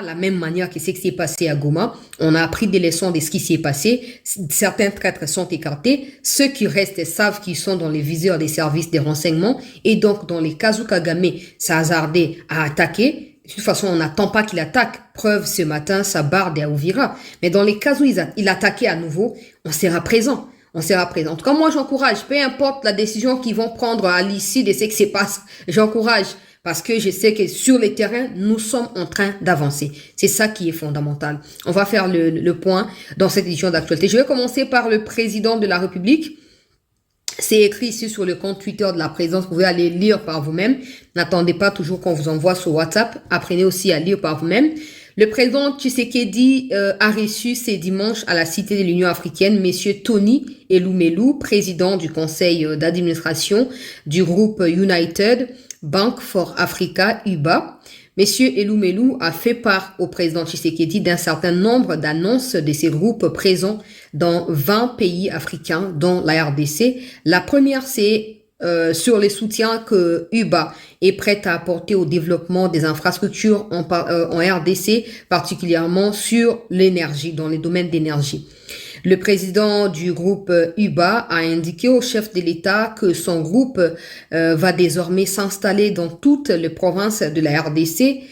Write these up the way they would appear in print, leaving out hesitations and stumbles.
de la même manière que ce qui s'est passé à Goma. On a appris des leçons de ce qui s'est passé. Certains traîtres sont écartés. Ceux qui restent savent qu'ils sont dans les viseurs des services de renseignement. Et donc, dans les cas où Kagame s'est hasardé à attaquer, de toute façon, on n'attend pas qu'il attaque. Preuve, ce matin, sa barre à Ouvira. Mais dans les cas où il attaquait à nouveau, on sera présent. On sera présent. En tout cas, moi, j'encourage. Peu importe la décision qu'ils vont prendre à l'issue de ce qui se passe, j'encourage. Parce que je sais que sur les terrains, nous sommes en train d'avancer. C'est ça qui est fondamental. On va faire le point dans cette édition d'actualité. Je vais commencer par le président de la République. C'est écrit ici sur le compte Twitter de la présidence. Vous pouvez aller lire par vous-même. N'attendez pas toujours qu'on vous envoie sur WhatsApp. Apprenez aussi à lire par vous-même. Le président Tshisekedi a reçu ce dimanche à la Cité de l'Union africaine Monsieur Tony Elumelu, président du conseil d'administration du groupe United Bank for Africa, UBA. Monsieur Elumelu a fait part au président Tshisekedi d'un certain nombre d'annonces de ces groupes présents dans 20 pays africains, dont la RDC. La première, c'est sur les soutiens que UBA est prête à apporter au développement des infrastructures en RDC, particulièrement sur l'énergie, dans les domaines d'énergie. Le président du groupe UBA a indiqué au chef de l'État que son groupe va désormais s'installer dans toutes les provinces de la RDC.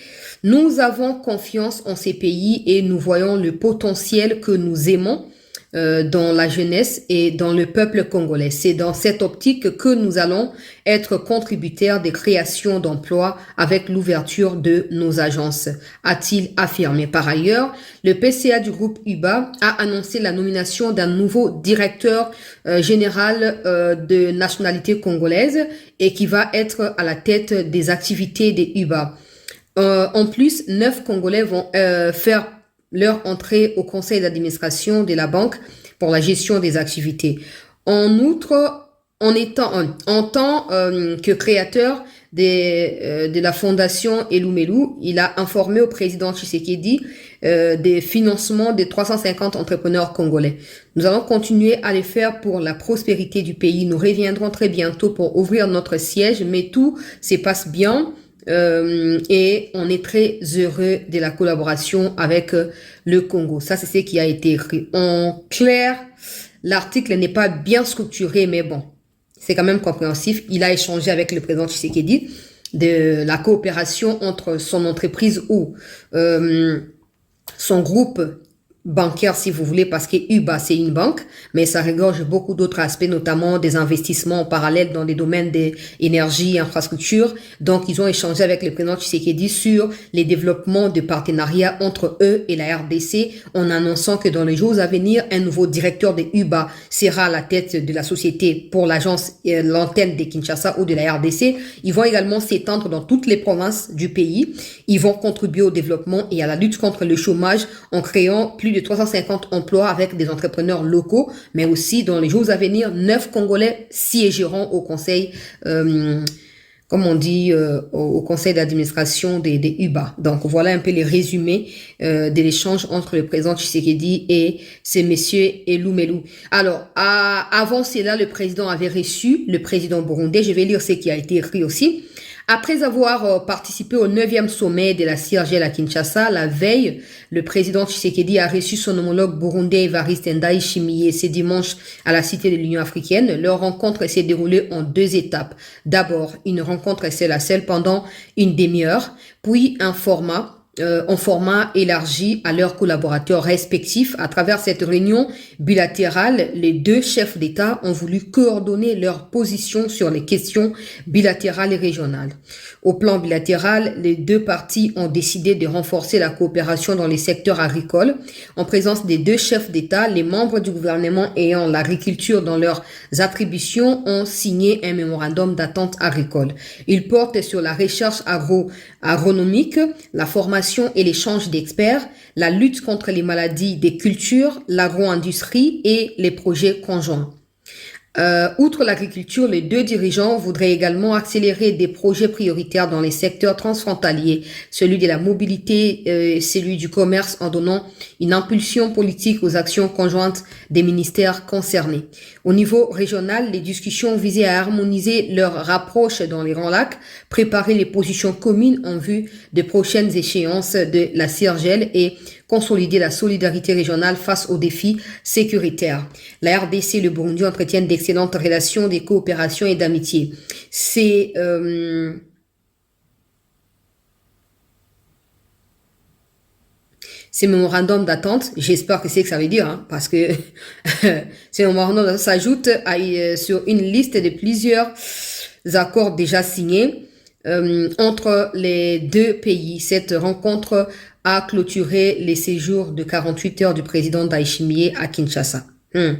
Nous avons confiance en ces pays et nous voyons le potentiel que nous aimons dans la jeunesse et dans le peuple congolais. C'est dans cette optique que nous allons être contributeurs des créations d'emplois avec l'ouverture de nos agences, a-t-il affirmé. Par ailleurs, le PCA du groupe UBA a annoncé la nomination d'un nouveau directeur général de nationalité congolaise et qui va être à la tête des activités des UBA. En plus, 9 Congolais vont faire leur entrée au conseil d'administration de la banque pour la gestion des activités. En outre, en tant que créateur de la fondation Elumelu, il a informé au président Tshisekedi des financements de 350 entrepreneurs congolais. Nous allons continuer à les faire pour la prospérité du pays. Nous reviendrons très bientôt pour ouvrir notre siège, mais tout se passe bien. Et on est très heureux de la collaboration avec le Congo. Ça, c'est ce qui a été écrit. En clair, l'article n'est pas bien structuré, mais bon, c'est quand même compréhensif. Il a échangé avec le président Tshisekedi de la coopération entre son entreprise ou son groupe bancaire, si vous voulez, parce que UBA, c'est une banque, mais ça regorge beaucoup d'autres aspects, notamment des investissements en parallèle dans des domaines d'énergie, infrastructure. Donc, ils ont échangé avec le président Tshisekedi sur les développements de partenariats entre eux et la RDC, en annonçant que dans les jours à venir, un nouveau directeur de UBA sera à la tête de la société pour l'agence, l'antenne de Kinshasa ou de la RDC. Ils vont également s'étendre dans toutes les provinces du pays. Ils vont contribuer au développement et à la lutte contre le chômage en créant plus de 350 emplois avec des entrepreneurs locaux, mais aussi dans les jours à venir, 9 Congolais siégeront au conseil, comme on dit, au conseil d'administration des UBA. Donc voilà un peu les résumés de l'échange entre le président Tshisekedi et ces messieurs Elumelu. Alors, avant cela, le président avait reçu le président burundais. Je vais lire ce qui a été écrit aussi. Après avoir participé au 9e sommet de la CIRGL à Kinshasa, la veille, le président Tshisekedi a reçu son homologue burundais Evariste Ndayishimiye ce dimanche à la Cité de l'Union africaine. Leur rencontre s'est déroulée en 2 étapes. D'abord, une rencontre seule à seule pendant une demi-heure, puis en format élargi à leurs collaborateurs respectifs. À travers cette réunion bilatérale, les 2 chefs d'État ont voulu coordonner leurs positions sur les questions bilatérales et régionales. Au plan bilatéral, les 2 parties ont décidé de renforcer la coopération dans les secteurs agricoles. En présence des 2 chefs d'État, les membres du gouvernement ayant l'agriculture dans leurs attributions ont signé un mémorandum d'attente agricole. Il porte sur la recherche agronomique, la formation et l'échange d'experts, la lutte contre les maladies des cultures, l'agro-industrie et les projets conjoints. Outre l'agriculture, les deux dirigeants voudraient également accélérer des projets prioritaires dans les secteurs transfrontaliers, celui de la mobilité et celui du commerce, en donnant une impulsion politique aux actions conjointes des ministères concernés. Au niveau régional, les discussions visaient à harmoniser leur rapproche dans les Grands Lacs, préparer les positions communes en vue de prochaines échéances de la CIRGEL et consolider la solidarité régionale face aux défis sécuritaires. La RDC et le Burundi entretiennent d'excellentes relations de coopération et d'amitié. Ces mémorandums d'attente, j'espère que c'est que ça veut dire, hein, parce que ces mémorandums s'ajoutent sur une liste de plusieurs accords déjà signés entre les deux pays. Cette rencontre a clôturé les séjours de 48 heures du président Ndayishimiye à Kinshasa. Je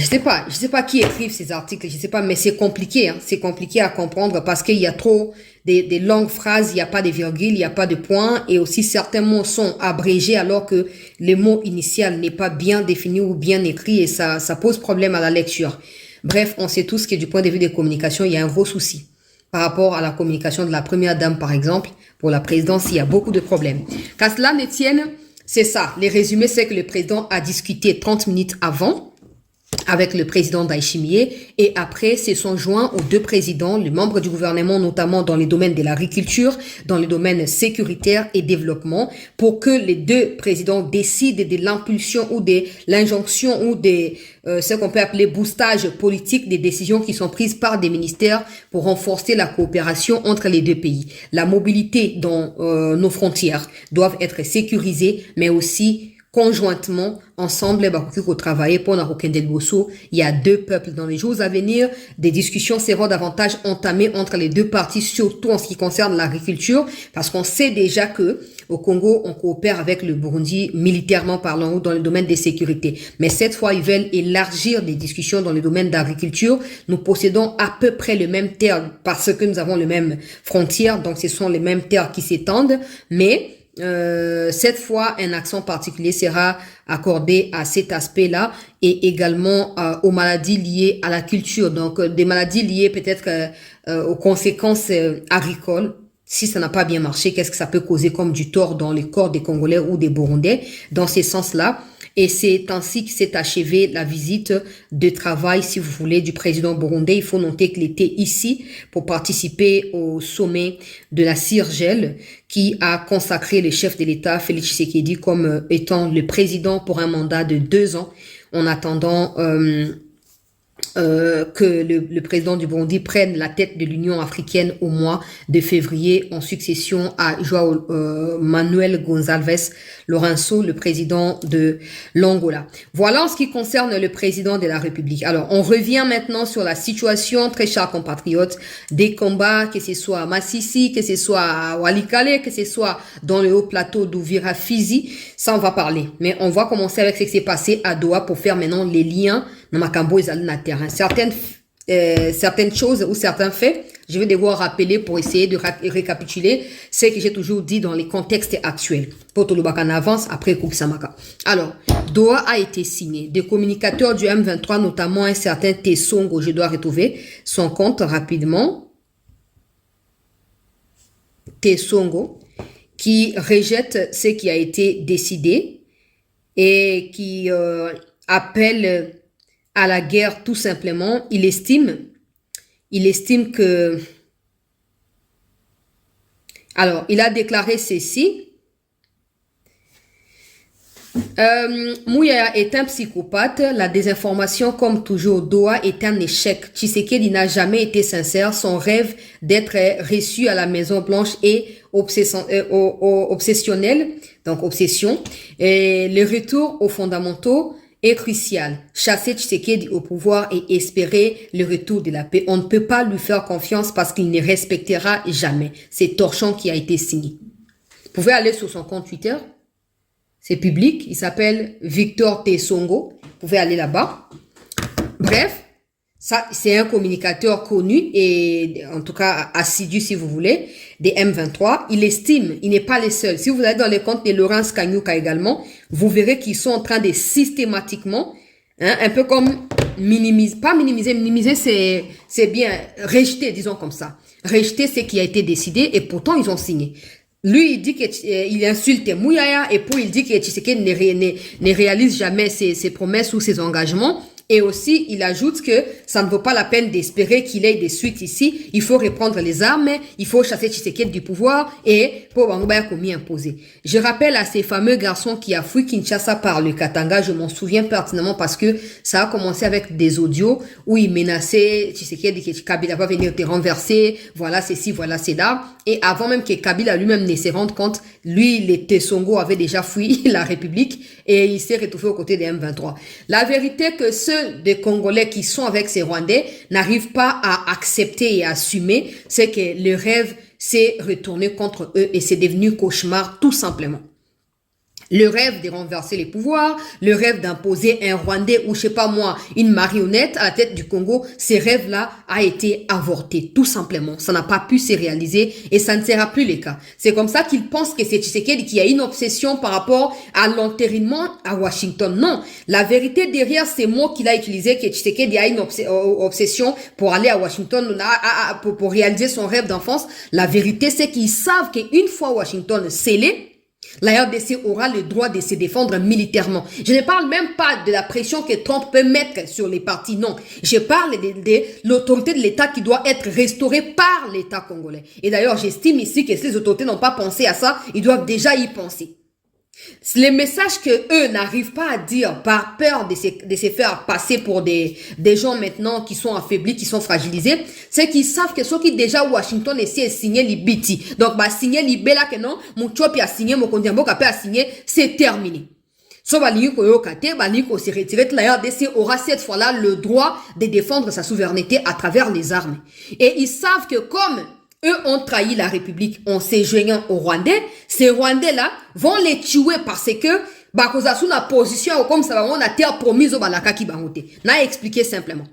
sais pas qui écrivent ces articles, je sais pas, mais c'est compliqué, hein, c'est compliqué à comprendre parce qu'il y a trop des longues phrases, il n'y a pas de virgule, il n'y a pas de point, et aussi certains mots sont abrégés alors que le mot initial n'est pas bien défini ou bien écrit et ça pose problème à la lecture. Bref, on sait tous que du point de vue des communications, il y a un gros souci. Par rapport à la communication de la première dame, par exemple, pour la présidence, il y a beaucoup de problèmes. Qu'à cela ne tienne, c'est ça. Les résumés, c'est que le président a discuté 30 minutes avant avec le président Ndayishimiye et après, se sont joints aux deux présidents, les membres du gouvernement, notamment dans les domaines de l'agriculture, dans les domaines sécuritaires et développement, pour que les deux présidents décident de l'impulsion ou de l'injonction ou de ce qu'on peut appeler boostage politique des décisions qui sont prises par des ministères pour renforcer la coopération entre les deux pays. La mobilité dans nos frontières doivent être sécurisées, mais aussi conjointement, ensemble, au travailler pour il y a deux peuples. Dans les jours à venir, des discussions seront davantage entamées entre les deux parties, surtout en ce qui concerne l'agriculture, parce qu'on sait déjà que au Congo, on coopère avec le Burundi militairement parlant ou dans le domaine des sécurités. Mais cette fois, ils veulent élargir des discussions dans le domaine d'agriculture. Nous possédons à peu près le même terre parce que nous avons les mêmes frontières, donc ce sont les mêmes terres qui s'étendent, mais cette fois, un accent particulier sera accordé à cet aspect-là et également aux maladies liées à la culture. Donc, des maladies liées peut-être aux conséquences agricoles. Si ça n'a pas bien marché, qu'est-ce que ça peut causer comme du tort dans les corps des Congolais ou des Burundais dans ces sens-là. Et c'est ainsi que s'est achevée la visite de travail, si vous voulez, du président burundais. Il faut noter qu'il était ici pour participer au sommet de la CIRGEL qui a consacré le chef de l'État, Félix Tshisekedi, comme étant le président pour un mandat de 2 ans en attendant que le président du Burundi prenne la tête de l'Union africaine au mois de février en succession à João Manuel Gonçalves Lourenço, le président de l'Angola. Voilà en ce qui concerne le président de la République. Alors, on revient maintenant sur la situation, très chers compatriotes, des combats, que ce soit à Massissi, que ce soit à Walikale, que ce soit dans le haut plateau d'Ouvira Fizi. Ça, on va parler. Mais on va commencer avec ce qui s'est passé à Doha pour faire maintenant les liens dans Makambo et na terrain. Certaines choses ou certains faits, je vais devoir rappeler pour essayer de récapituler ce que j'ai toujours dit dans les contextes actuels. Pour tout le bac en avance, après Kukisamaka. Alors, Doha a été signé. Des communicateurs du M23, notamment un certain Tessongo, je dois retrouver son compte rapidement. Tessongo, qui rejette ce qui a été décidé et qui appelle à la guerre tout simplement. Il estime que... Alors, il a déclaré ceci. Mouya est un psychopathe. La désinformation, comme toujours, Doha est un échec. Tshisekedi n'a jamais été sincère. Son rêve d'être reçu à la Maison Blanche est obsessionnel, donc obsession. Et le retour aux fondamentaux est crucial. Chasser Tshisekedi au pouvoir et espérer le retour de la paix. On ne peut pas lui faire confiance parce qu'il ne respectera jamais. C'est torchon qui a été signé. Vous pouvez aller sur son compte Twitter. C'est public. Il s'appelle Victor Tessongo. Vous pouvez aller là-bas. Bref, ça, c'est un communicateur connu et en tout cas assidu si vous voulez, des M23. Il estime, il n'est pas le seul. Si vous allez dans les comptes de Laurence Kanyuka également, vous verrez qu'ils sont en train de systématiquement Hein, un peu comme minimiser, pas minimiser, minimiser c'est bien, rejeter, disons comme ça. Rejeter ce qui a été décidé et pourtant ils ont signé. Lui, il dit qu'il insulte Mouyaya et puis il dit que Tshisekedi ne réalise jamais ses promesses ou ses engagements. Et aussi, il ajoute que ça ne vaut pas la peine d'espérer qu'il ait des suites ici. Il faut reprendre les armes, il faut chasser Tshisekedi du pouvoir et pour Bangobaya commis imposé. Je rappelle à ces fameux garçons qui a fui Kinshasa par le Katanga, je m'en souviens pertinemment parce que ça a commencé avec des audios où il menaçait Tshisekedi que Kabila va venir te renverser, voilà ceci, voilà cela. Et avant même que Kabila lui-même ne se rende compte, lui, les Tessongo avaient déjà fui la République et il s'est retrouvé aux côtés des M23. La vérité que ceux des Congolais qui sont avec ces Rwandais n'arrivent pas à accepter et à assumer, c'est que le rêve s'est retourné contre eux et c'est devenu cauchemar tout simplement. Le rêve de renverser les pouvoirs, le rêve d'imposer un Rwandais ou je sais pas moi, une marionnette à la tête du Congo, ces rêves-là a été avorté, tout simplement. Ça n'a pas pu se réaliser et ça ne sera plus le cas. C'est comme ça qu'ils pensent que c'est Tshisekedi qui a une obsession par rapport à l'enterrement à Washington. Non, la vérité derrière ces mots qu'il a utilisés, que Tshisekedi a une obsession pour aller à Washington, pour réaliser son rêve d'enfance, la vérité c'est qu'ils savent qu'une fois Washington scellé, la RDC aura le droit de se défendre militairement. Je ne parle même pas de la pression que Trump peut mettre sur les partis, non. Je parle de l'autorité de l'État qui doit être restaurée par l'État congolais. Et d'ailleurs, j'estime ici que si les autorités n'ont pas pensé à ça, ils doivent déjà y penser. Les messages que eux n'arrivent pas à dire par peur de se faire passer pour des gens maintenant qui sont affaiblis, qui sont fragilisés, c'est qu'ils savent que ceux qui déjà Washington essaient de signer les biti. Donc, bah, signer les bela que non, mon chopi a signé, mon kondiambo a signé, c'est terminé. So, bah, l'Union Kate, bah, l'Union se retire, la RDC aura cette fois-là le droit de défendre sa souveraineté à travers les armes. Et ils savent que comme eux ont trahi la République en se joignant aux Rwandais. Ces Rwandais-là vont les tuer parce que bakozasu na position comme ça on a terre promise au balaka ki bangote. Na expliqué simplement.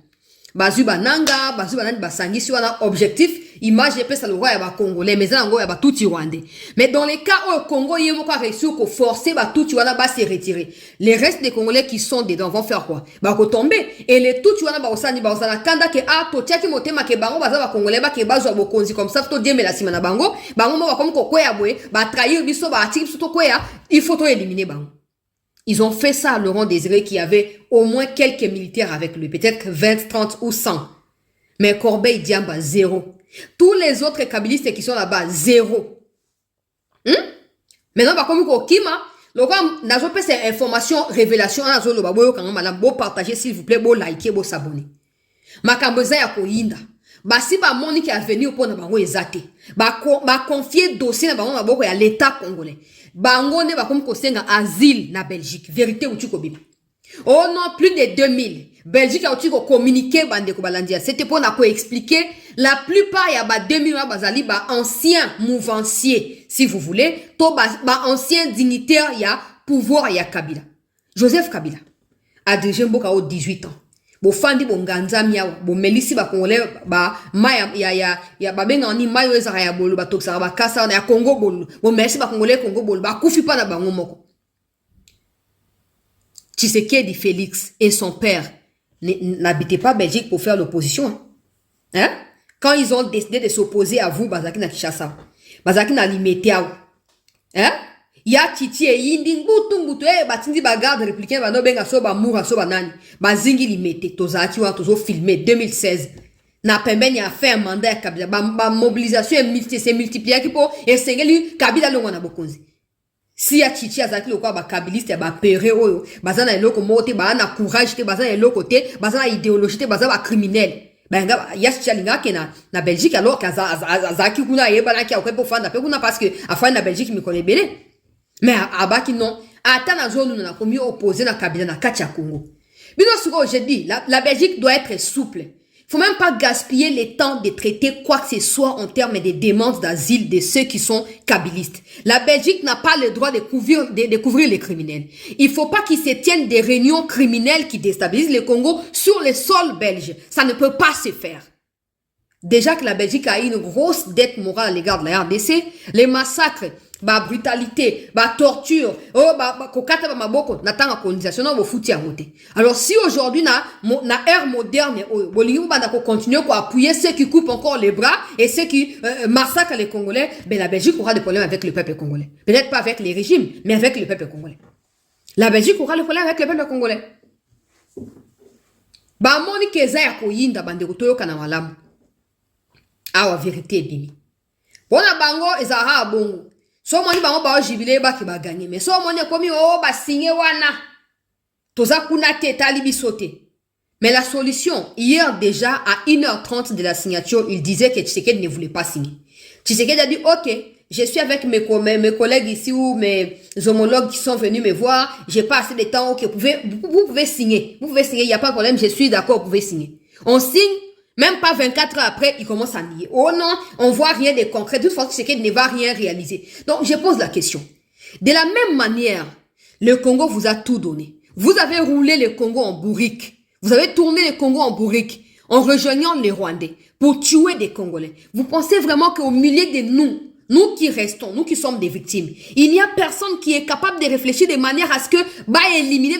Bazu bananga, bazu banani basangi si on a objectif image et pesa le roi ya ba congolais mais ça ngo ya ba tuti rwandais. Mais dans les cas où le Congo yemo ka réussi ko forcer ba tuti wana ba se retirer. Les restes des Congolais qui sont dedans vont faire quoi? Ba ko tomber et les tuti wana ba osani kanda ke a to tiaki motema ke bango baza ba congolais ba ke bazwa bokonzi comme ça to dieme la sima na bango mo ba comme ko kwea boye ba trahir biso ba atiki biso to kwea il faut to éliminer bango. Ils ont fait ça à Laurent Désiré qui avait au moins quelques militaires avec lui, peut-être 20, 30 ou 100. Mais Corbeil Diamba, 0. Tous les autres kabilistes qui sont là-bas, 0. Maintenant, bah, comme Kima, le roi n'a pas ces informations, révélations, on a beau le beau partager s'il vous plaît, beau liker, beau s'abonner. Makamboza ya koyinda. Bah, si bah, moni qui a venu pour na bango ezate. Bah, confier dossier na bango maboko ya l'État congolais. Bango ne va comme kosenga asile na Belgique. Vérité ou tu kobibi. Oh non, plus de 2000. Belgique a aussi communiqué bande ko balandia. C'était pour na ko expliquer la plupart ya ba 2000 bazali ba anciens mouvanciers si vous voulez, to ba anciens dignitaires ya pouvoir ya Kabila. Joseph Kabila a dirigé Mboka au 18 ans. Bo fandi bo nganza miawa bo melisi ba congolais ba maya ya ba benga ni mayo ezara ya bolo ba toksara ba kasa na ya Congo bolo bo melisi ba congolais Congo bolo ba kufi pa na bango moko. Tshisekedi Félix et son père n'habitaient pas Belgique pour faire l'opposition. Hein? Quand ils ont décidé de s'opposer à vous, Bazaki na Kinshasa, Bazaki na Limeteao. Hein? Ya titi e yindi ngutu batindi bagarde républicain bano benga so ba mura so banani bazingi limete tozaki wa tozo filmer 2016 na pembeni a fait un mandat ya Kabila ba mobilisation s'est multiplié qui pour esengeli Kabila longo na bokonzi si ya titi azaki lokwa ba kabiliste ba pere oyo bazana eloko mote ba na courage te bazana eloko te bazana idéologie te bazana ba criminel benga yasi chalinga kena na Belgique alors qu'azaki kuna yeba ki akopo fanda pe kuna parce que afin na Belgique mi connaît belé. Mais abaki non, ata na zone nous na komi opposé na Kabila na kati ya Congo. Bino suko je dis, la Belgique doit être souple. Faut même pas gaspiller le temps de traiter quoi que ce soit en termes de demandes d'asile de ceux qui sont kabilistes. La Belgique n'a pas le droit de couvrir les criminels. Il faut pas qu'ils se tiennent des réunions criminelles qui déstabilisent le Congo sur le sol belge. Ça ne peut pas se faire. Déjà que la Belgique a une grosse dette morale à l'égard de la RDC, les massacres ba brutalité, ba torture, oh ba kokata ba maboko na tanga colonisation na bo fouti à côté. Alors si aujourd'hui na ère moderne bolingo ba ko continuer ko appuyer ceux qui coupent encore les bras et ceux qui massacrent les Congolais, ben la Belgique aura des problèmes avec le peuple congolais. Peut-être pas avec les régimes, mais avec le peuple congolais. La Belgique aura le problème avec le peuple congolais. Ba moni keza ya koyinda bande kotoyoka na malamu. Awa vérité bimi. Bona bango ezara bongo. So moni bango ba jibile ba ki ba gagner mais so moni komi ba signer wana. Toza kuna te talibi sauter. Mais la solution, hier déjà à 1h30 de la signature, il disait que Tshisekedi ne voulait pas signer. Tshisekedi a dit OK, je suis avec mes collègues ici ou mes homologues qui sont venus me voir, j'ai pas assez de temps, OK, vous pouvez signer. Vous pouvez signer, il y a pas de problème, je suis d'accord, vous pouvez signer. On signe. Même pas 24 heures après, il commence à nier. Oh non, on voit rien de concret. De toute façon, Tshisekedi ne va rien réaliser. Donc, je pose la question. De la même manière, le Congo vous a tout donné. Vous avez roulé le Congo en bourrique. Vous avez tourné le Congo en bourrique en rejoignant les Rwandais pour tuer des Congolais. Vous pensez vraiment qu'au milieu de nous qui restons, nous qui sommes des victimes, il n'y a personne qui est capable de réfléchir de manière à ce que éliminer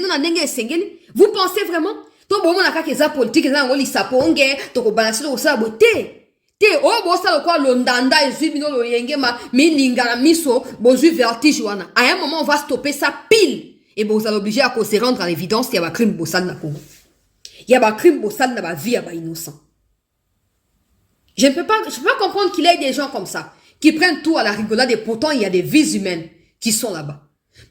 vous pensez vraiment? To bomo na kaka eza politique eza ngoli saponge to ko balancer to sa boté te o bo sa lo kwa londanda ezui bino lo yenge ma mininga na miso bozui vertige wana à un moment on va stopper ça pile et bon vous allez obligé à se rendre à l'évidence qu'il y a un crime bossal na Congo. Il y a un crime bossal na ba vie à ba innocent. Je peux pas comprendre qu'il y ait des gens comme ça qui prennent tout à la rigolade et pourtant il y a des vies humaines qui sont là-bas.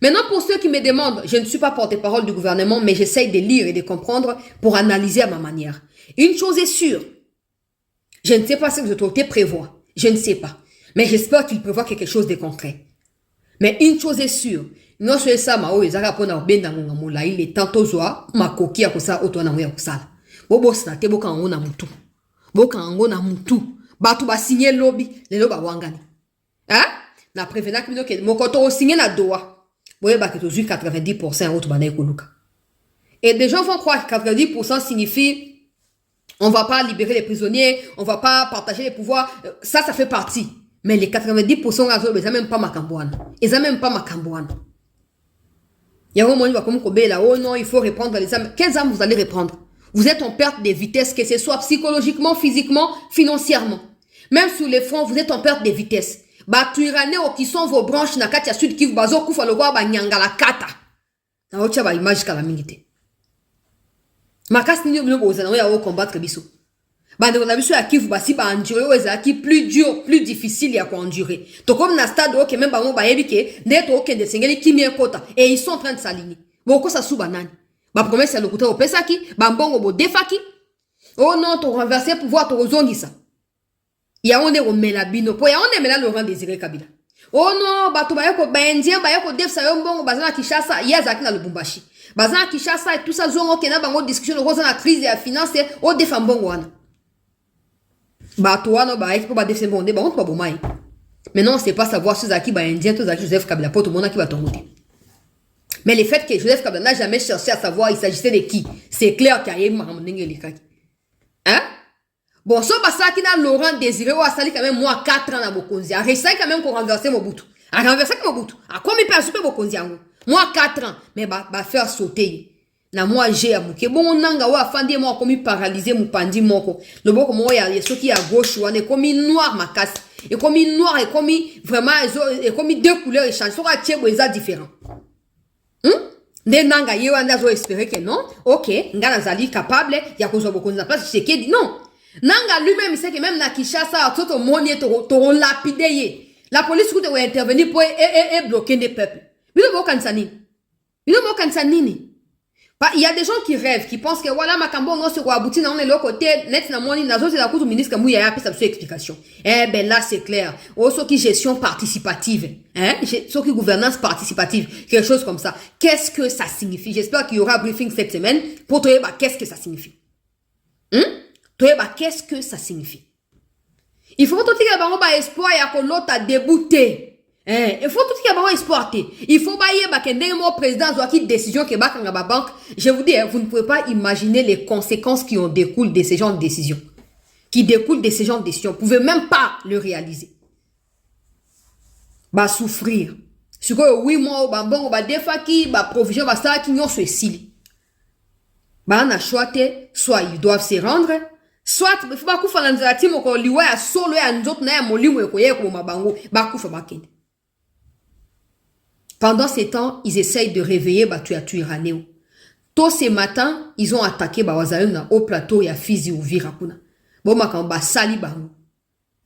Maintenant, pour ceux qui me demandent, je ne suis pas porte-parole du gouvernement, mais j'essaye de lire et de comprendre pour analyser à ma manière. Une chose est sûre, je ne sais pas ce que l'autorité prévoit, je ne sais pas, mais j'espère qu'il prévoit quelque chose de concret. Mais une chose est sûre, non seulement ça, mao ezaka pona obenda ngonga mola ile tanto zoa makoki ya kosa otona ngoya kosala. Bobo snate boka ngona mutu. Boka ngona mutu. Batu ba signer lobby, lelo ba wangani. Hein? Na prévenant que ke mokoto o signer na doa. Boye ba que tu 90% autre bana ekoluka. Et des gens vont croire que 90% signifie on va pas libérer les prisonniers, on va pas partager les pouvoirs, ça fait partie. Mais les 90% ils ont même pas makambouane. Ils ont même pas makambouane. Il y a un moment où comme là, oh non, il faut reprendre les âmes. Quelles âmes vous allez reprendre? Vous êtes en perte de vitesse, que ce soit psychologiquement, physiquement, financièrement. Même sur les fronts, vous êtes en perte de vitesse. Ba tuirane o qui sont vos branches na kati ya sud kivu bazo kufa lokwa ba nyanga la kata. Na ocha ba image kala mingite. Makasi ni bino bozana ya o combattre biso. Ba ndeko na biso ya kivu basi ba endurer o ezaki plus dur, plus difficile ya ko endurer. To comme na stade o ke même ba mo ba yebike ndeto o kende sengeli kimie kota et ils sont en train de s'aligner. Boko sa suba nani. Ba promesse ya lokuta o pesaki, ba mbongo bo defaki. Oh non, to renverser pouvoir to ozongisa. Ya onde ko mela bino po ya onde mela Laurent Désiré Kabila. Oh non, bato bayako baindien bayako defsa yo mbongo bazana Kinshasa yazaki na Lubumbashi. Bazana Kinshasa et tout ça zongo kena bango discussion de na crise ya finance o defa mbongo wana. Bato wana ba ekipo ba defsa mbongo de bango ba bomai. Maintenant, c'est pas savoir si zaki baindien to zaki Joseph Kabila po to mona ki ba tongote. Mais le fait que Joseph Kabila n'a jamais cherché à savoir il s'agissait de qui, c'est clair qu'il y a eu mahamonenge likaki. Hein? Bon, so basaki na Laurent Désiré ou asali quand même moi 4 ans na bokonzi. A resai quand même qu'on renverser Mobutu. A renverser Mobutu. A combien de personnes bokonzi yango? Moi 4 ans, mais ba faire sauter. Na moi j'ai à muke. Bon nanga wa afandi moi comme paralysé mupandi moko. Le boko moi ya soki à gauche ou est comme noir makasi. Et comme noir et comme vraiment et comme deux couleurs échangent. So ka tiebo eza différent. Nanga yewa ndazo espérer que non. OK, ngana zali capable ya kozwa bokonzi na place Tshisekedi. Non. Nanga lui-même, il sait que même na Kinshasa, tout le monde est lapidé. La police va intervenir pour bloquer des peuples. Il y a des gens qui rêvent, qui pensent que voilà, ma cambo non se abouti dans l'autre côté, net na moni na zo c'est la cour du ministre comme il y a sa explication. Eh ben là c'est clair. Oh ce qui gestion participative, hein, ce qui gouvernance participative, quelque chose comme ça. Qu'est-ce que ça signifie? J'espère qu'il y aura un briefing cette semaine pour te dire qu'est-ce que ça signifie. Qu'est-ce que ça signifie? Il faut tout dire que espoir ya ko l'autre a débouté. Il faut tout dire que espoir. Il faut que le président soit qui décision que la banque. Je vous dis, vous ne pouvez pas imaginer les conséquences qui en découlent de ces genres de décisions. Qui découlent de ces genres de décisions. Vous ne pouvez même pas le réaliser. va souffrir. Ce que oui, moi, bon, va défaki, va provision, va ça, qui n'ont ce sili. Bah, on a choisi, soit ils doivent se rendre, soit, il faut pas qu'on fasse la team, qu'on liwa ya solo ya nzot na ya molimu ekoye ko mabango, ba kufa bakende. Pendant ces temps, ils essayent de réveiller Batuatu Iraneo. Tôt ce matin, ils ont attaqué Bawazayuna au plateau ya Fizi ou Virakuna. Bon, makamba sali bango.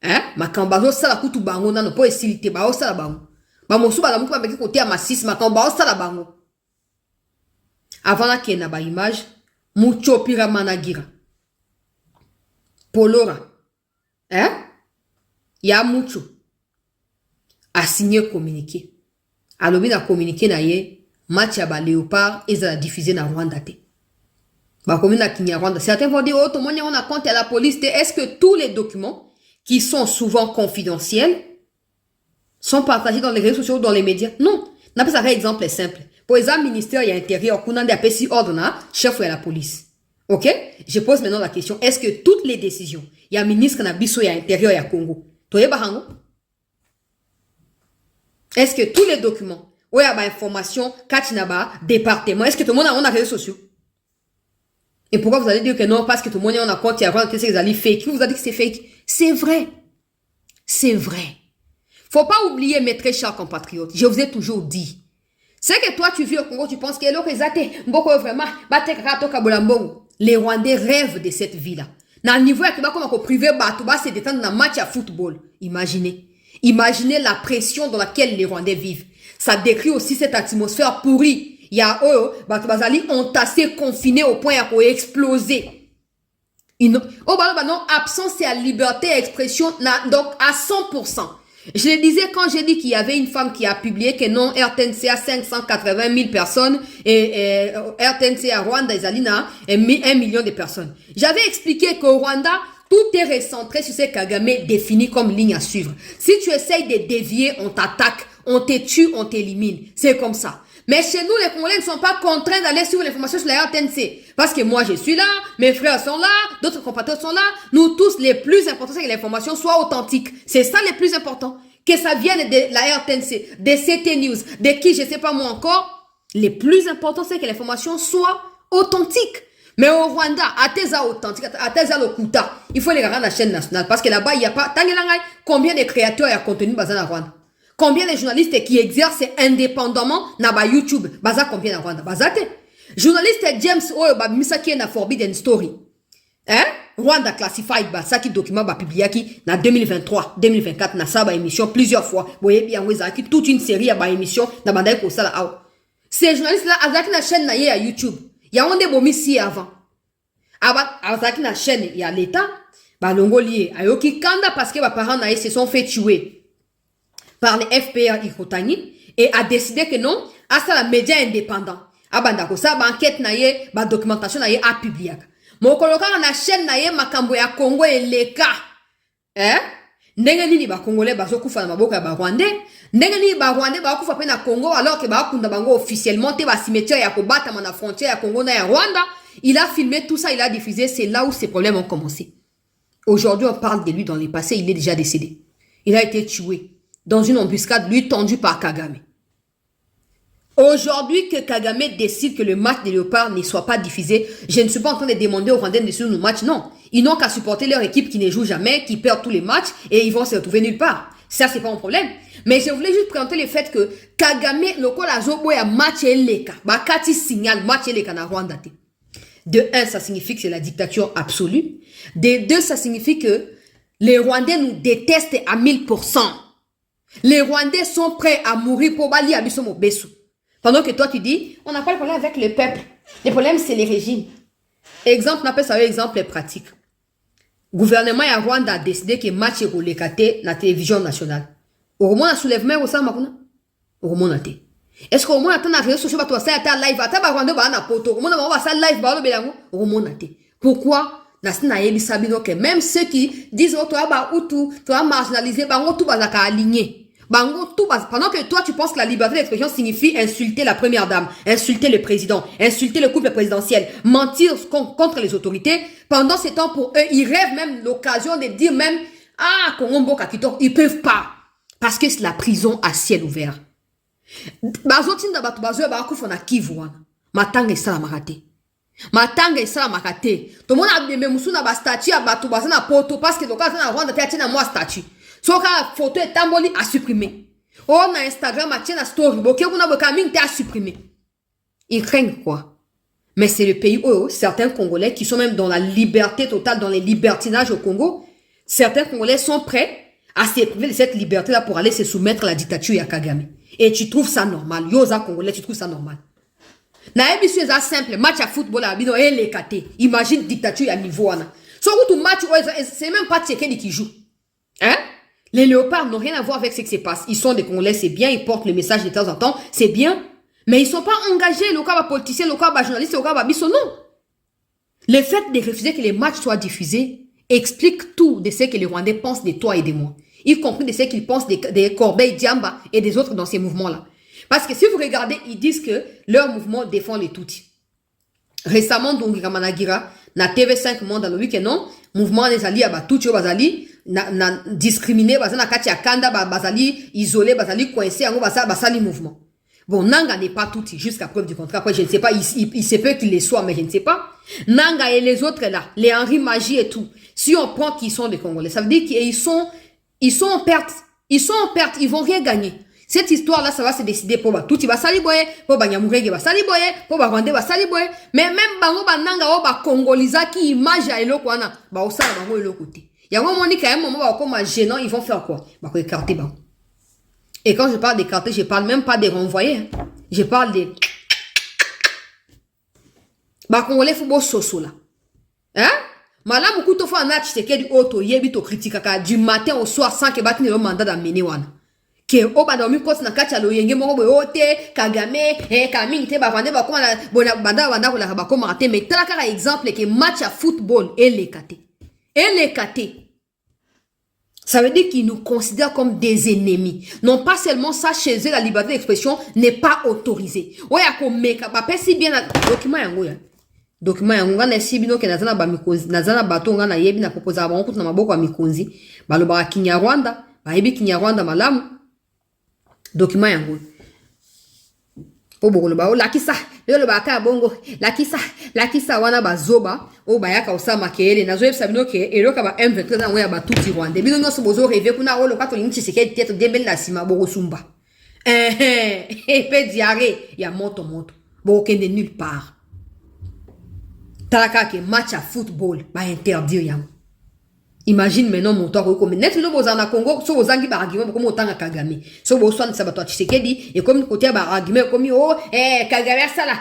Hein? Makamba zo sala kutu bango na no po esilite ba o sala bango. Ba mosu ba la muku ba beki kote ya masis makamba o sala bango. Avant la kena ba image, mucho pira managira. Polora. Hein? Ya mucho. A signé communiqué. Alobi na communiqué na ye. Match à Léopard et ça a diffusé dans Rwanda. Bah, comme Rwanda. Certains vont dire, oh, tout le monde, on a compte à la police. Est-ce que tous les documents, qui sont souvent confidentiels, sont partagés dans les réseaux sociaux ou dans les médias? Non. N'a pas un exemple simple. Pour exemple, ministère et intérieur, qu'on a des si ordre, chef de la police. Ok? Je pose maintenant la question. Est-ce que toutes les décisions, il y a ministre qui a biso et intérieur et Congo? Est-ce que tous les documents, où il y a des informations, département, est-ce que tout le monde a des réseaux sociaux? Et pourquoi vous allez dire que non, parce que tout le monde a un compte, il y a des allez fake. Qui vous a dit que c'est fake? C'est vrai. C'est vrai. Faut pas oublier, mes très chers compatriotes, je vous ai toujours dit. C'est que toi, tu vis au Congo, tu penses que vraiment, les Rwandais rêvent de cette vie-là. Dans le niveau, comme privé, c'est détendre dans un match à football. Imaginez. Imaginez la pression dans laquelle les Rwandais vivent. Ça décrit aussi cette atmosphère pourrie. Il y a eux, Bazali entassés, confinés au point où exploser. Non, absence et à liberté d'expression, donc à 100%. Je le disais quand j'ai dit qu'il y avait une femme qui a publié que non, RTNC a 580 000 personnes et RTNC à Rwanda, Izalina, 1 million de personnes. J'avais expliqué qu'au Rwanda, tout est recentré sur ce Kagame défini comme ligne à suivre. Si tu essayes de dévier, on t'attaque, on te tue, on t'élimine. C'est comme ça. Mais chez nous, les Congolais ne sont pas contraints d'aller suivre l'information sur la RTNC. Parce que moi, je suis là, mes frères sont là, d'autres compatriotes sont là. Nous tous, les plus importants, c'est que l'information soit authentique. C'est ça le plus important. Que ça vienne de la RTNC, de CT News, de qui, je sais pas moi encore. Le plus important, c'est que l'information soit authentique. Mais au Rwanda, à Teza authentique, à Teza Lokuta, il faut les regarder la chaîne nationale. Parce que là-bas, il n'y a pas... Combien de créateurs et contenu basés en Rwanda? Combien de journalistes qui exercent indépendamment dans YouTube? Baza combien en Rwanda? Bazate. Journaliste James Oyo Misaki na Forbidden Story. Hein? Rwanda Classified Basaki document ba publié qui na 2023, 2024 na ça ba émission plusieurs fois. Voyez bien Wezaki toute une série ba émission na bandai ko sala aw. Ces journalistes là azaki na chaîne na ya YouTube. Ya onde bomisi avant. Aba azaki na chaîne ya l'état ba longo lié ayoki kanda parce que ba parents na se sont fait tuer par les FPR Ikotani et a décidé que non, à ça la média indépendant. Abandako ça ba enquête na ye, ba documentation na ye a publié. Mon koloka na chaîne na ye makambo ya Congo et les cas. Hein? Ndenge nini ba Congolais ba zokufa na maboka ba Rwandais? Ndenge nini ba Rwandais ba kufa pe na Congo alors que ba kunda bango officiellement te ba cimetière ya kobata na frontière ya Congo na ya Rwanda? Il a filmé tout ça, il a diffusé, c'est là où ces problèmes ont commencé. Aujourd'hui, on parle de lui dans le passé, il est déjà décédé. Il a été tué dans une embuscade, lui, tendue par Kagame. Aujourd'hui, que Kagame décide que le match des Léopards ne soit pas diffusé, je ne suis pas en train de demander aux Rwandais de suivre nos matchs, non. Ils n'ont qu'à supporter leur équipe qui ne joue jamais, qui perd tous les matchs, et ils vont se retrouver nulle part. Ça, c'est pas un problème. Mais je voulais juste présenter le fait que Kagame, le col a joué à match et leka, bakati signal match et leka na Rwanda. De un, ça signifie que c'est la dictature absolue. De deux, ça signifie que les Rwandais nous détestent à 1000%. Les Rwandais sont prêts à mourir pour Bali Abisomo Bessou. Pendant que toi, tu dis, on n'a pas le problème avec le peuple. Le problème, c'est les régimes. Exemple, on appelle ça un exemple pratique. Le gouvernement de Rwanda a décidé que le match est relécaté dans la télévision nationale. Au moins, on soulève même au sein de au moins, est-ce qu'au moins, on a réseaux sociaux, on a live, on a Rwanda, on a poto, on a live, au moins, pourquoi? Même ceux qui disent, oh, toi, tu as marginalisé, tout va aligné. Pendant que toi, tu penses que la liberté d'expression signifie insulter la première dame, insulter le président, insulter le couple présidentiel, mentir contre les autorités, pendant ce temps, pour eux, ils rêvent même l'occasion de dire même, ah, Congo Mboka Kitok, ils peuvent pas. Parce que c'est la prison à ciel ouvert. Bazotinda bato bazo ba kufona Kivu wana. Matanga esala makate. Matanga esala makate. To mona bembe musuna ba statue ya bato bazana poto parce que loka na Rwanda tia moi statue. Soka photo etamboli à supprimer. Oh na Instagram a tia na story boke kuna boka mingi à supprimer. Ils craignent quoi? Mais c'est le pays où certains Congolais qui sont même dans la liberté totale, dans les libertinages au Congo, certains Congolais sont prêts à se priver de cette liberté-là pour aller se soumettre à la dictature ya Kagame. Et tu trouves ça normal. Yoza Congolais, tu trouves ça normal. Na émission ça simple, match à football à bino et les katé. Imagine dictature à niveau wana. So tout match c'est même pas Tshisekedi qui joue. Hein? Les léopards n'ont rien à voir avec ce qui se passe. Ils sont des Congolais, c'est bien, ils portent le message de temps en temps, c'est bien. Mais ils sont pas engagés, le cas politicien, le cas journaliste, le cas biso, non. Le fait de refuser que les matchs soient diffusés explique tout de ce que les Rwandais pensent de toi et de moi. Y compris de ce qu'ils pensent des Corbeil, Diamba et des autres dans ces mouvements-là. Parce que si vous regardez, ils disent que leur mouvement défend les Tutsis. Récemment, donc, Managira, na TV5 Monde, dans le week-end, non, mouvement des alliés, Tutsi, Bazali, na discriminé, Bazana Katia Kanda, Bazali, isolé, Bazali, coincé, Bazali mouvement. Bon, Nanga n'est pas Tutsi, jusqu'à preuve du contraire. Après, je ne sais pas, il se peut qu'il les soit, mais je ne sais pas. Nanga et les autres là, les Henri Magie et tout, si on prend qu'ils sont des Congolais, ça veut dire qu'ils sont en perte. Ils sont en perte, ils vont rien gagner. Cette histoire-là, ça va se décider pour Tutsi va saliboye, pour Nyamurege va saliboye, pour Rwandais va saliboye. Mais même bango bananga ba Congolisa qui image à eloko wana, ba osala bango eloko te. Yango moni quand même moment ba comme gênant, ils vont faire quoi? Ba ko écarter bango. Et quand je parle d'écarter, je parle même pas des renvoyer. Hein. Je parle des ba Congolais football soso là. Hein? Malamu kuto fa na Tshisekedi auto yebi to critique du matin au soir sans que batni le mandat d'amener wana. Que oba domi kos na kacha lo yenge moko boyote Kagame Kaming te ba vande ba koma na bona banda ko la ba koma te mais tala ka exemple que match à football et les KT. Ça veut dire qu'ils nous considèrent comme des ennemis. Non pas seulement ça, chez eux, la liberté d'expression n'est pas autorisée. Ouais, à ba pesi bien document yango ya. Document yango ngana sibino ke nazana ba mikonzi, nazana bato ngana yebi na proposa ba nkutu na maboko ya mikonzi, baloba Kinyarwanda, ba yebi Kinyarwanda malamu. Document yango. Po bokolo ba o lakisa, le ba ka bongo, lakisa wana bazoba, o bayaka osama kele nazo yebisa bino ke eloka ba M23 na ngoya ba tuti Rwanda. Bino nyonso bozo rêver kuna o lokato lingi Tshisekedi tete dembele na sima boko sumba. Pe diarrhée, ya moto. Boko kende nulle part. Talaka ke match à football ba interdire yango. Imagine maintenant mon tour comme net le bozana Congo so bozangi ba argument comme autant à Kagame. So bozwan sabato Tshisekedi et comme côté ba argument comme Kagame ça là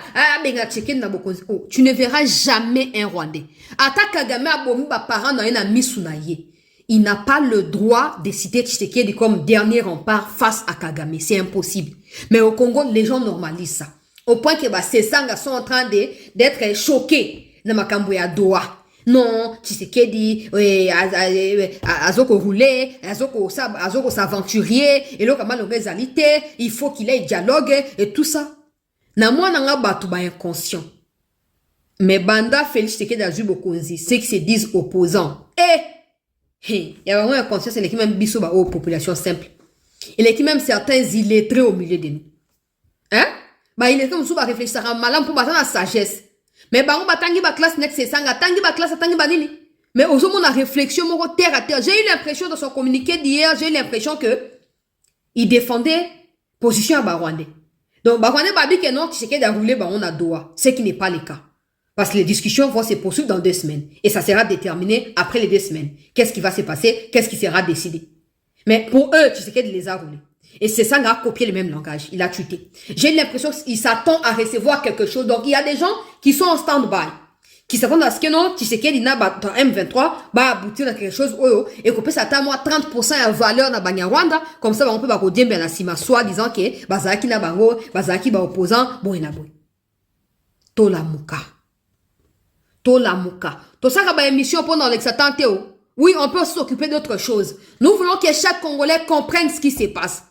benga Tshisekedi na boko. Oh, tu ne verras jamais un Rwandais. Ata Kagame abomi ba parent na misunaye. Il n'a pas le droit de citer Tshisekedi comme dernier rempart face à Kagame, c'est impossible. Mais au Congo les gens normalisent ça. Au point que ces sangs sont en train d'être choqués na makambo ya Doha. Non, Tshisekedi, azoko rouler, azoko s'aventurier, et là, comment le il faut qu'il ait dialogue, et tout ça. Na moi, n'a batu ba inconscient. Mais banda Félix Tshisekedi Azubo Konzi, ceux qui se disent opposants. Il y a vraiment inconscient, c'est qui même biso ba aux population simple. Il est qui même certains illettrés au milieu de nous. Hein? Bah, il est comme ça, réfléchir à malam pour battre la sagesse. Mais bango batangi ba classe nek c'est sanga tangi ba classe tangi ba nini. Mais aux hommes on a réflexion moko terre à terre. J'ai eu l'impression dans son communiqué d'hier, j'ai eu l'impression que il défendait position à Barwandais. Donc Barwandais babi que non Tshisekedi a roulé ba on a Doha, ce qui n'est pas le cas. Parce que les discussions vont se poursuivre dans 2 semaines et ça sera déterminé après les 2 semaines. Qu'est-ce qui va se passer, qu'est-ce qui sera décidé. Mais pour eux Tshisekedi les a roulés. Et c'est ça, il a copié le même langage. Il a tweeté. J'ai l'impression qu'il s'attend à recevoir quelque chose. Donc, il y a des gens qui sont en stand-by. Qui s'attendent à ce que non, Tshisekedi n'a pas dans M23, va aboutir à quelque chose, et qu'on peut s'attendre à 30% à valeur dans Banyarwanda. Comme ça, on peut pas dire, ben, la sima, soit disant que, bazaki na bango, bazaki ba opposant, bon, il a bon. Tola muka. To ça, ba émission pendant l'exatant Théo. Oui, on peut s'occuper d'autre chose. Nous voulons que chaque Congolais comprenne ce qui se passe.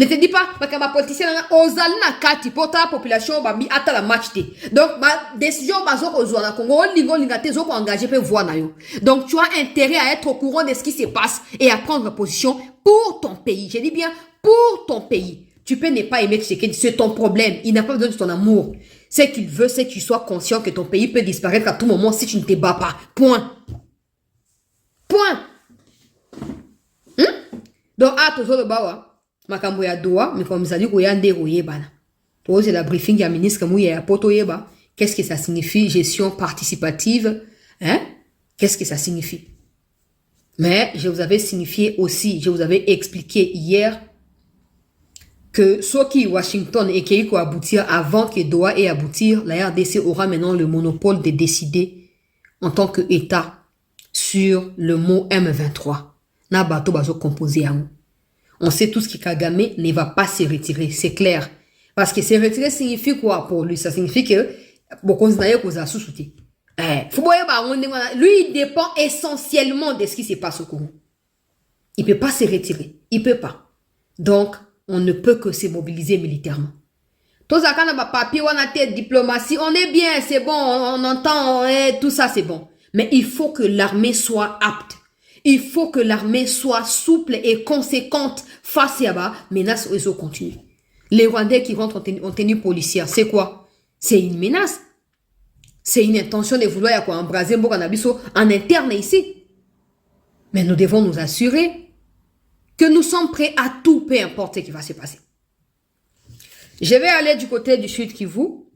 Ne te dis pas, parce que ma politicien, ozali na kati, pour ta population, babi, ata la match te. Donc, ma décision, bazo, ozwa na Congo, lingo, lingate, zo, engagé, peut voir na yo. Donc, tu as intérêt à être au courant de ce qui se passe et à prendre position pour ton pays. Je dis bien, pour ton pays. Tu peux ne pas aimer Tshisekedi, c'est ton problème. Il n'a pas besoin de ton amour. Ce qu'il veut, c'est que tu sois conscient que ton pays peut disparaître à tout moment si tu ne te bats pas. Point. Point. Donc, toujours le bawa. Makambo ya doa, mais comme ça dit, c'est la briefing ya ministre ya poto yeba. Qu'est-ce que ça signifie gestion participative? Hein? Qu'est-ce que ça signifie? Mais je vous avais signifié aussi, je vous avais expliqué hier que ce qui Washington et qui va aboutir avant que Doha ait aboutir, la RDC aura maintenant le monopole de décider en tant qu'État sur le mot M23. Na bateau bazo composé à nous. On sait tous que Kagame ne va pas se retirer, c'est clair. Parce que se retirer signifie quoi pour lui? Ça signifie que lui, il dépend essentiellement de ce qui se passe au Congo. Il ne peut pas se retirer. Il ne peut pas. Donc, on ne peut que se mobiliser militairement. Tout ça, quand on a papier, on a tête diplomatie, on est bien, c'est bon, on entend, tout ça, c'est bon. Mais il faut que l'armée soit apte. Il faut que l'armée soit souple et conséquente face à la menace au continu. Les Rwandais qui rentrent en tenue policière, c'est quoi? C'est une menace. C'est une intention de vouloir embraser Mbokanabiso en interne ici. Mais nous devons nous assurer que nous sommes prêts à tout, peu importe ce qui va se passer. Je vais aller du côté du Sud Kivu.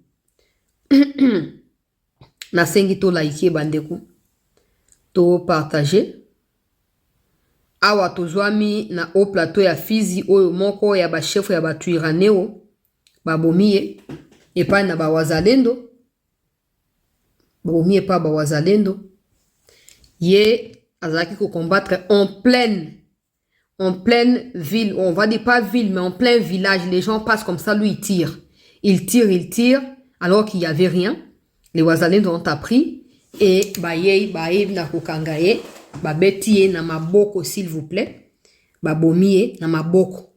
Na sengi to like bandeku. To partager. Awa tozwami na au plateau ya Fizi oyo moko ya ba chef ya ba Twiraneo babomiye epa na ba wazalendo babomiye pa ba wazalendo ye azaki ko combattre en pleine ville, on va dire pas ville mais en plein village. Les gens passent comme ça, lui il tire alors qu'il y avait rien. Les wazalendo ont appris et baye na kokangaye ba betie na maboko s'il vous plaît, ba bomie na maboko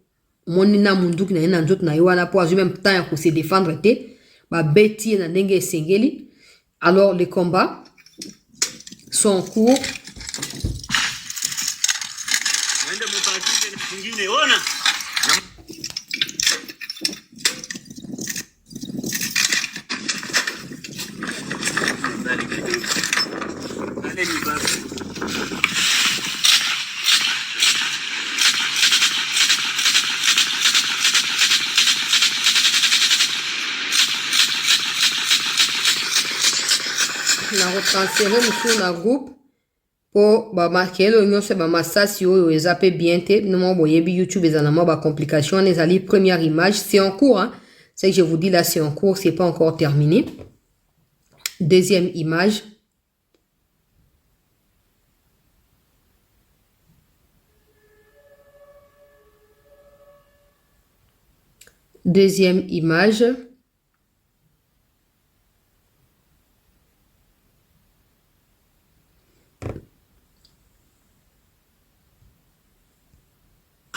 moni na munduki na ina nzoto na yo wana po azu même temps ya ko se défendre te ba betie na ndenge sengeli. Alors les combats sont en cours. Na retransférer sur la groupe pour marquer le nyonso ba masasi oyo ezape bien te no boyebi YouTube ezana ba complication les ali première image, c'est en cours hein. C'est que je vous dis là, c'est en cours, c'est pas encore terminé. Deuxième image. Deuxième image.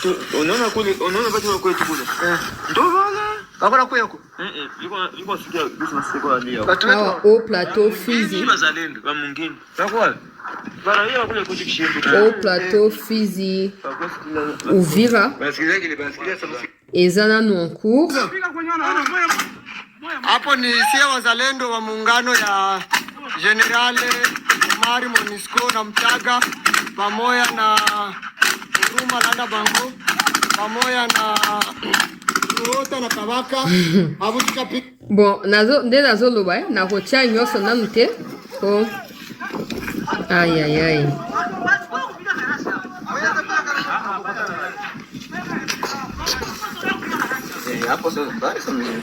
Unaona basi kwetu kule. Ndio bana. Bakora kweko. Iko sikia business kwa leo. Au plateau Fizi. Bazalendo ba mwingine. Bakwa. Bara hiyo kule kuchikishimbi. Au plateau Fizi. Uvira. Basikiza kile basikiza sasa. Ezana nous en cours. Hapo ni sia wazalendo wa muungano ya General Mari Monisco na Mtaga pamoja na Uruma Landa Bango pamoja na Rota na Kabaka hapo tukapi. Bon, nazo loba na kocha nyoso nanu te. Oh. Aïe. Hapo sasa basi mimi.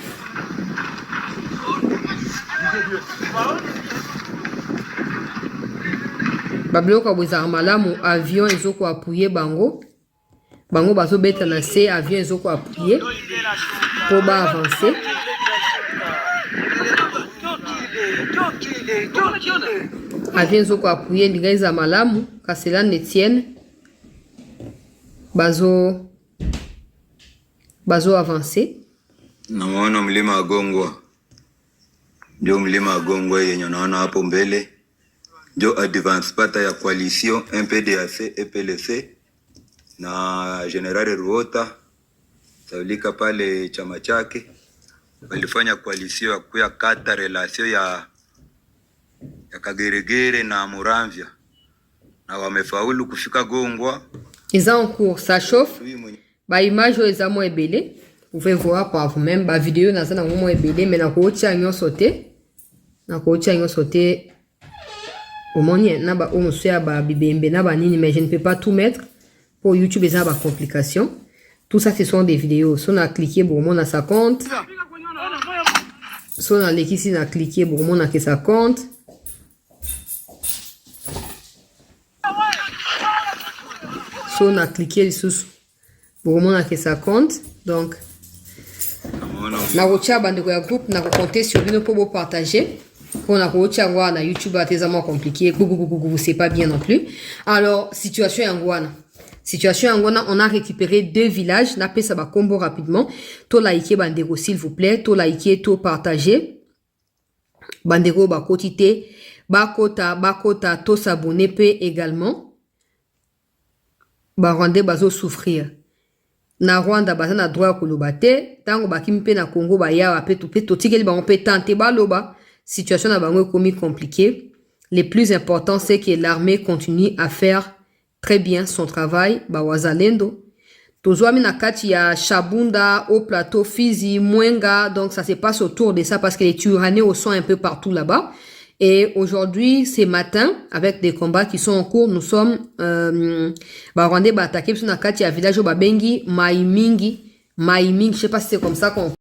Babiloko bweza malamu avion ezoko appuyer bango bazo beta na se avion ezoko appuyer pour ba avancer. Avion ezoko appuyer ndinga malamu kasela Etienne bazo bazo avancer. Naona mlima wa Gongwa. Ndio mlima wa Gongwa yenye naona hapo mbele. Ndio advance pata ya coalition MPDAC EPLC na General Ruota Saulika pale chama chake walifanya coalition ya kuya kata relation ya Kageregere na Muramvya na wamefaulu kufika Gongwa. Ils en cours, ça chauffe. Ba image eza mo ebele. Vous pouvez voir par vous-même ba vidéo na sana mo ebele mais na ko tia nyo sauter. Na ko tia nyo sauter. Au moins na ba o musuya ba bibembe na ba nini mais je ne peux pas tout mettre pour YouTube eza ba complication. Tout ça ce sont des vidéos. Si on a cliqué pour mon à sa compte. Si on a l'équipe na cliqué pour mon à sa compte. Si on a cliqué sur pour mon à sa compte. Donc na rocha bande ko ya groupe na ko compter sur lui pour vous partager. Pour na rocha ngwa na YouTube a tellement compliqué. C'est pas bien non plus. Alors situation ngwana. Situation ngwana, on a récupéré 2 villages. Na pe ça ba combo rapidement. To like bandego s'il vous plaît, to like, to partager. Bandego ba kotite, ba kota to s'abonner pe également. Ba rwanda bazo souffrir. Na Rwanda baza na droit kolobate, tango bakimpe na Congo ba ya pe to tikeli ba on peut tenter ba loba. Situation na bango komi compliquée. Le plus important c'est que l'armée continue à faire très bien son travail, ba wazalendo. Tozwami na kati ya Shabunda, au plateau Fizi, Mwenga, donc ça se passe autour de ça parce que les Turanais sont un peu partout là-bas. Et aujourd'hui, ce matin, avec des combats qui sont en cours, nous sommes Rwandais attaqué na kati ya village Babengi, Maimingi, je sais pas si c'est comme ça qu'on